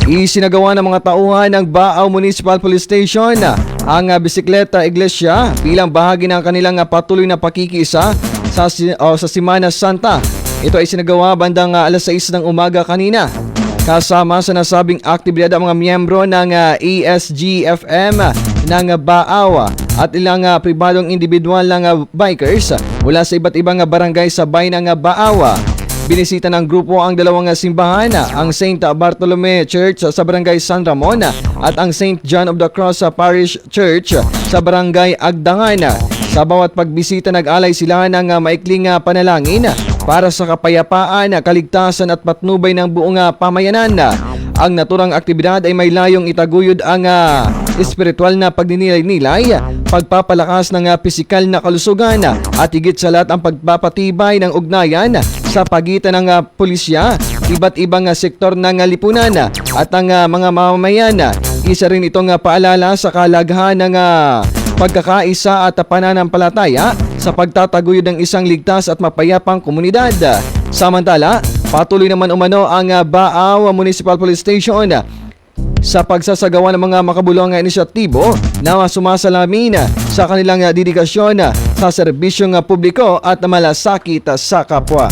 Isinagawa ng mga tauhan ng Baaw Municipal Police Station ang bisikleta iglesia bilang bahagi ng kanilang patuloy na pakikisa sa Semana Santa. Ito ay sinagawa bandang alas 6 ng umaga kanina. Kasama sa nasabing aktibidad ang mga miyembro ng ASGFM ng Baaw at ilang pribadong individual ng bikers mula sa iba't ibang barangay sa bayan ng Baaw. Binisita ng grupo ang dalawang simbahan, ang St. Bartolome Church sa Barangay San Ramon at ang St. John of the Cross Parish Church sa Barangay Agdangan. Sa bawat pagbisita nag-alay sila ng maikling panalangin para sa kapayapaan, kaligtasan at patnubay ng buong pamayanan. Ang naturang aktibidad ay may layong itaguyod ang espiritual na pagninilay-nilay, pagpapalakas ng pisikal na kalusugan at higit sa lahat ang pagpapatibay ng ugnayan sa pagitan ng pulisya, iba't ibang sektor ng lipunan at ang mga mamamayan. Isa rin itong paalala sa kahalagahan ng pagkakaisa at pananampalataya sa pagtataguyod ng isang ligtas at mapayapang komunidad. Samantala, patuloy naman umano ang Baaw Municipal Police Station sa pagsasagawa ng mga makabuluhang inisyatibo na sumasalamin sa kanilang dedikasyon sa serbisyong publiko at malasakit sa kapwa.